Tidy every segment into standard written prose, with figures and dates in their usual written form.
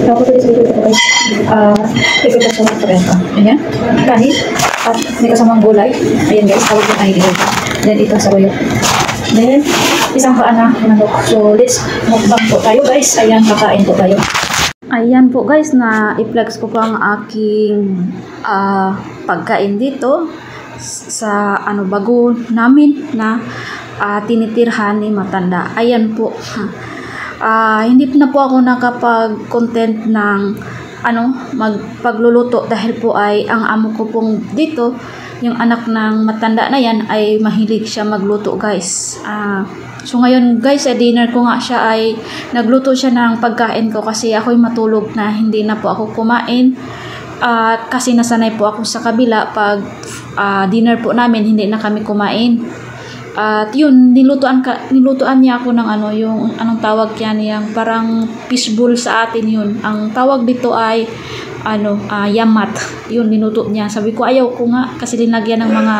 Tapos ito is dito guys. Ito sa mga kurento. Ayan. Kanin. At may kasamang gulay. Ayan guys, tawag yung idea. Then ito sa royo. Then, isang paa na manok. So, let's mukbang po tayo guys. Ayan, kakain po tayo. Ayan po guys, na i-flex ko po ang aking pagkain dito sa bago namin na tinitirhan ni Matanda. Ayan po. Hindi na po ako nakapag-content ng magpagluluto dahil po ay ang amo ko pong dito, yung anak ng Matanda na yan, ay mahilig siya magluto guys. So ngayon guys, sa dinner ko nga siya ay nagluto siya ng pagkain ko kasi ako'y matulog na, hindi na po ako kumain. Kasi nasanay po ako sa kabila pag dinner po namin, hindi na kami kumain. At yun, nilutuan niya ako ng yung anong tawag yan, yung parang fishbowl sa atin yun. Ang tawag dito ay yamat. Yun, niluto niya. Sabi ko, ayaw ko nga kasi linagyan ng mga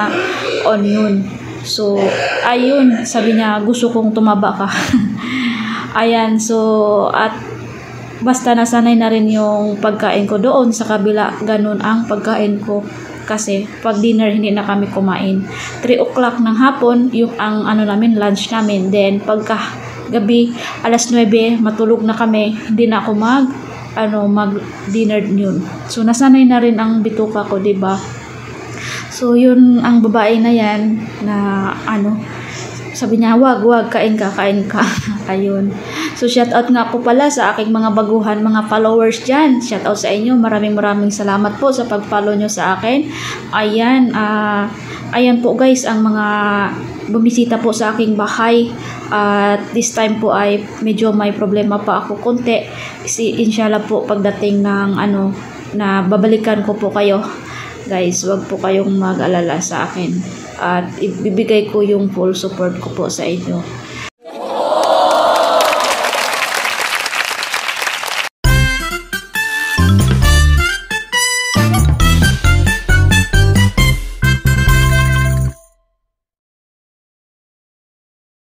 onion. So, ayun, sabi niya, gusto kong tumaba ka. Ayan, so, at basta nasanay na rin yung pagkain ko doon sa kabila, ganun ang pagkain ko. Kasi pag dinner hindi na kami kumain. 3 o'clock ng hapon yung ang namin, lunch namin. Then pagka gabi alas 9 matulog na kami. Hindi na ako mag dinner yun. So nasanay na rin ang bituka ko, 'di ba? So yun, ang babae na yan na sabi niya, wag kain ka. Ayun. So shout out nga po pala sa aking mga baguhan, mga followers dyan. Shout out sa inyo. Maraming salamat po sa pag-follow nyo sa akin. Ayan po guys, ang mga bumisita po sa aking bahay. At this time po ay medyo may problema pa ako konti. Inshallah po pagdating ng na babalikan ko po kayo. Guys, wag po kayong mag-alala sa akin. At ibibigay ko yung full support ko po sa inyo.